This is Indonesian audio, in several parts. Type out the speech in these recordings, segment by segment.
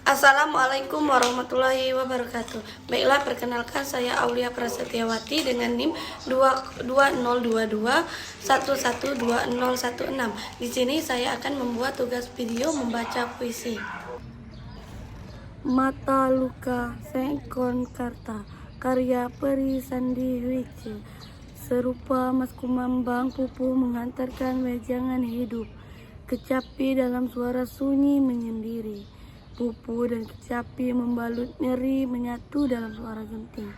Assalamualaikum warahmatullahi wabarakatuh. Baiklah, perkenalkan saya Aulia Prasetyawati dengan NIM 2022111216. Di sini saya akan membuat tugas video membaca puisi. Mata Luka Sengkon Karta, karya Peri Sandiwice. Serupa mas kumambang pupu mengantarkan wejangan hidup. Kecapi dalam suara sunyi menyendiri. Pupu dan kecapi membalut nyeri menyatu dalam suara genting.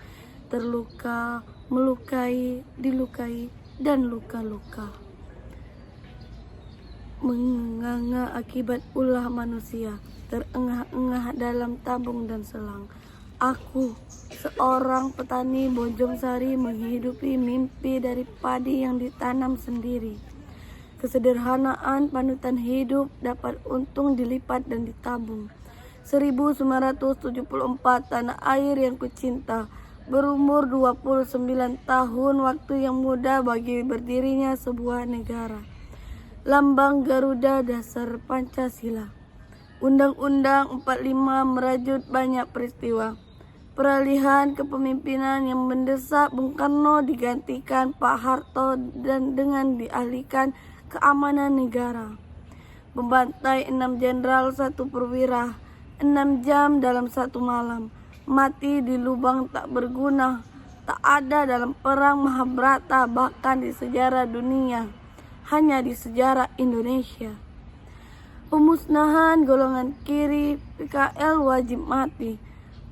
Terluka, melukai, dilukai, dan luka-luka. Menganga akibat ulah manusia, terengah-engah dalam tabung dan selang. Aku, seorang petani Bojong Sari, menghidupi mimpi dari padi yang ditanam sendiri. Kesederhanaan panutan hidup dapat untung dilipat dan ditabung. 1974 tanah air yang kucinta, berumur 29 tahun, waktu yang muda bagi berdirinya sebuah negara. Lambang Garuda dasar Pancasila. Undang-Undang 45 merajut banyak peristiwa. Peralihan kepemimpinan yang mendesak Bung Karno digantikan Pak Harto dan dengan dialihkan keamanan negara. Membantai 6 jenderal 1 perwira, 6 jam dalam 1 malam. Mati di lubang tak berguna, tak ada dalam perang Mahabharata, bahkan di sejarah dunia, hanya di sejarah Indonesia. Pemusnahan golongan kiri, PKL wajib mati.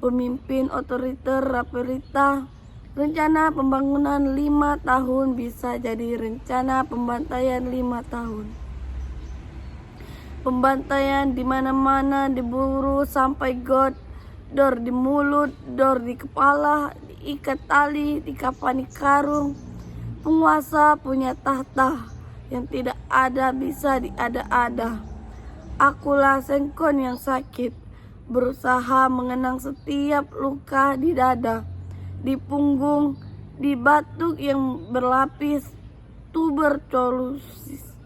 Pemimpin otoriter Raperita. Rencana pembangunan 5 tahun bisa jadi rencana pembantaian 5 tahun. Pembantaian di mana-mana, diburu sampai dor di mulut, dor di kepala, diikat tali, dikapani karung. Penguasa punya tahta, yang tidak ada bisa diada-ada. Akulah Sengkon yang sakit, berusaha mengenang setiap luka di dada, di punggung, di batuk yang berlapis tuberkulosis.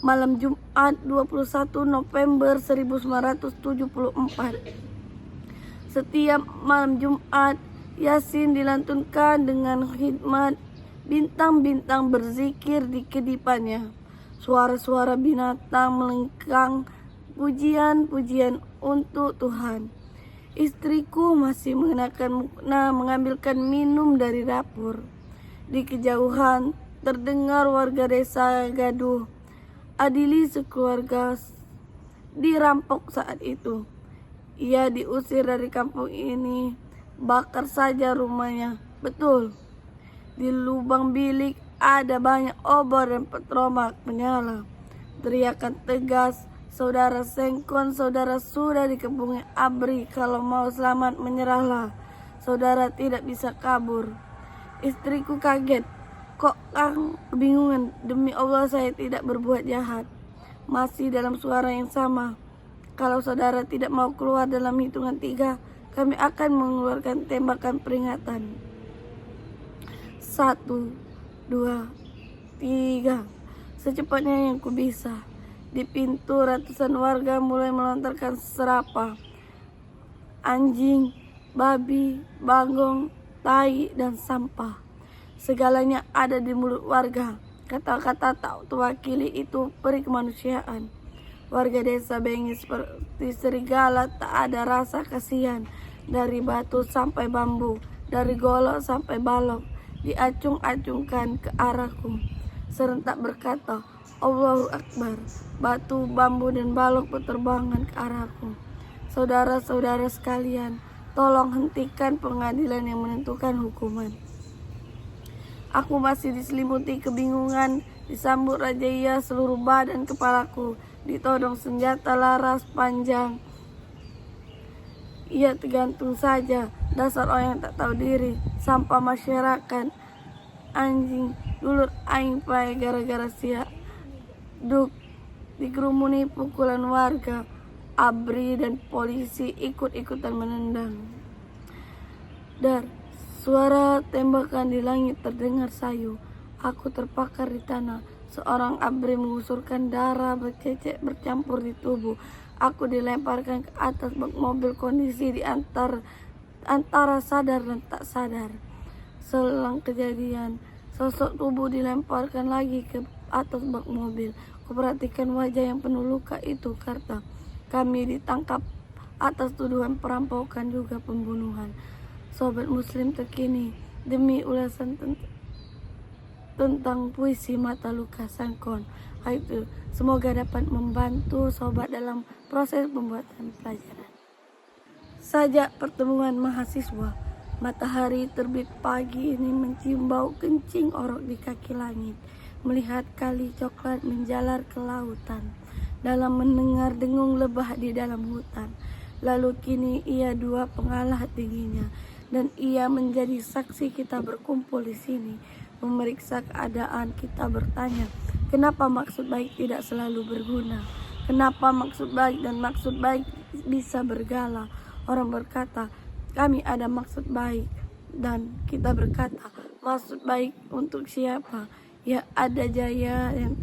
Malam Jumat 21 November 1974. Setiap malam Jumat, Yasin dilantunkan dengan khidmat. Bintang-bintang berzikir di kedipannya. Suara-suara binatang melengkang, pujian-pujian untuk Tuhan. Istriku masih mengenakan mukena mengambilkan minum dari dapur. Di kejauhan terdengar warga desa gaduh. Adili sekeluarga dirampok saat itu. Ia diusir dari kampung ini. Bakar saja rumahnya. Betul. Di lubang bilik ada banyak obor dan petromak menyala. Teriakan tegas, saudara Sengkon, saudara sudah dikepungi ABRI. Kalau mau selamat menyerahlah. Saudara tidak bisa kabur. Istriku kaget. Kok Kang kebingungan? Demi Allah saya tidak berbuat jahat. Masih dalam suara yang sama. Kalau saudara tidak mau keluar dalam hitungan 3, kami akan mengeluarkan tembakan peringatan. 1, 2, 3. Secepatnya yang ku bisa. Di pintu ratusan warga mulai melontarkan serapa. Anjing, babi, bagong, tai, dan sampah. Segalanya ada di mulut warga. Kata-kata tak terwakili itu peri kemanusiaan. Warga desa bengis seperti serigala, tak ada rasa kasihan. Dari batu sampai bambu, dari golok sampai balok, diacung-acungkan ke arahku. Serentak berkata, Allahu Akbar. Batu, bambu, dan balok berterbangan ke arahku. Saudara-saudara sekalian, tolong hentikan pengadilan yang menentukan hukuman. Aku masih diselimuti kebingungan, disambut raja seluruh badan kepalaku, ditodong senjata laras panjang. Ia tergantung saja, dasar orang yang tak tahu diri, sampah masyarakat, anjing, dulur aing pai gara-gara sia. Duk, dikerumuni pukulan warga, ABRI dan polisi ikut-ikutan menendang. Suara tembakan di langit terdengar sayu. Aku terpakar di tanah. Seorang ABRI mengusurkan darah bercecek bercampur di tubuh. Aku dilemparkan ke atas bak mobil, kondisi di antara sadar dan tak sadar. Selang kejadian, sosok tubuh dilemparkan lagi ke atas bak mobil. Kuperhatikan wajah yang penuh luka itu karena kami ditangkap atas tuduhan perampokan juga pembunuhan. Sobat Muslim terkini, demi ulasan tentang puisi Mata Luka Sangkon. Itu semoga dapat membantu sobat dalam proses pembuatan pelajaran. Sajak pertemuan mahasiswa. Matahari terbit pagi ini mencium bau kencing orok di kaki langit, melihat kali coklat menjalar ke lautan, dalam mendengar dengung lebah di dalam hutan. Lalu kini ia dua pengalah tingginya, dan ia menjadi saksi kita berkumpul di sini, memeriksa keadaan kita bertanya, kenapa maksud baik tidak selalu berguna? Kenapa maksud baik dan maksud baik bisa bergala? Orang berkata, kami ada maksud baik, dan kita berkata, maksud baik untuk siapa? Ya ada jaya yang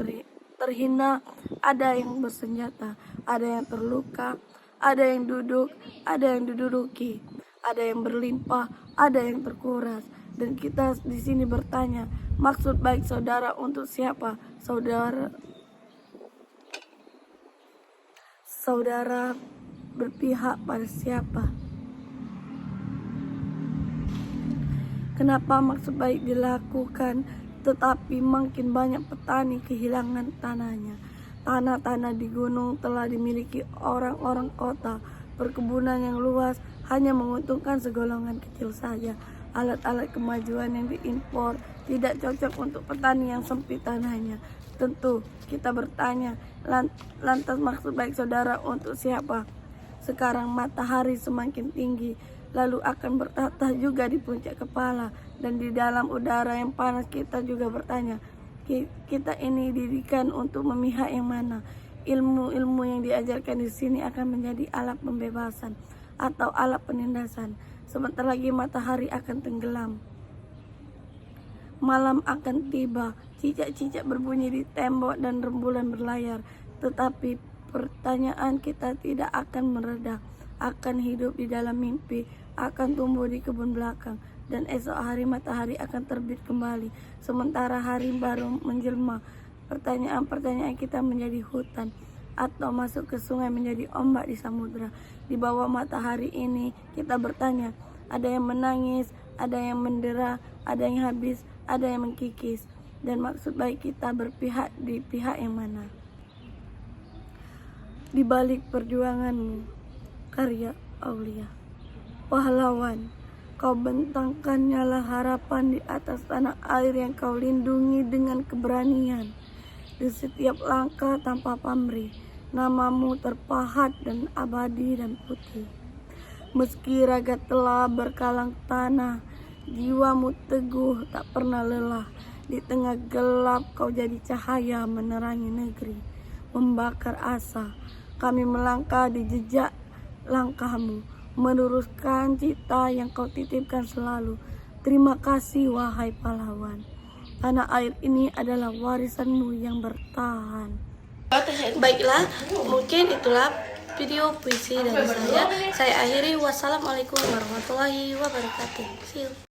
terhina, ada yang bersenjata, ada yang terluka, ada yang duduk, ada yang diduduki, ada yang berlimpah, ada yang terkuras. Dan kita di sini bertanya, maksud baik saudara untuk siapa? Saudara berpihak pada siapa? Kenapa maksud baik dilakukan, tetapi makin banyak petani kehilangan tanahnya. Tanah-tanah di gunung telah dimiliki orang-orang kota. Perkebunan yang luas hanya menguntungkan segolongan kecil saja. Alat-alat kemajuan yang diimpor tidak cocok untuk petani yang sempit tanahnya. Tentu kita bertanya, lantas maksud baik saudara untuk siapa? Sekarang matahari semakin tinggi, lalu akan bertata juga di puncak kepala, dan di dalam udara yang panas kita juga bertanya, kita ini didikan untuk memihak yang mana? Ilmu-ilmu yang diajarkan di sini akan menjadi alat pembebasan atau alat penindasan. Sebentar lagi matahari akan tenggelam, malam akan tiba, cicak-cicak berbunyi di tembok dan rembulan berlayar. Tetapi pertanyaan kita tidak akan mereda, akan hidup di dalam mimpi, akan tumbuh di kebun belakang, dan esok hari matahari akan terbit kembali, sementara hari baru menjelma. Pertanyaan-pertanyaan kita menjadi hutan, atau masuk ke sungai menjadi ombak di samudra. Di bawah matahari ini kita bertanya, ada yang menangis, ada yang mendera, ada yang habis, ada yang mengkikis. Dan maksud baik kita berpihak di pihak yang mana? Di balik perjuanganmu, karya Aulia. Pahlawan, kau bentangkan nyala harapan di atas tanah air yang kau lindungi dengan keberanian. Di setiap langkah tanpa pamrih, namamu terpahat dan abadi dan putih. Meski raga telah berkalang tanah, jiwamu teguh tak pernah lelah. Di tengah gelap kau jadi cahaya menerangi negeri, membakar asa. Kami melangkah di jejak langkahmu, meneruskan cita yang kau titipkan selalu. Terima kasih wahai pahlawan. Tanah air ini adalah warisanmu yang bertahan. Baiklah, mungkin itulah video puisi dari saya. Saya akhiri. Wassalamualaikum warahmatullahi wabarakatuh. See you.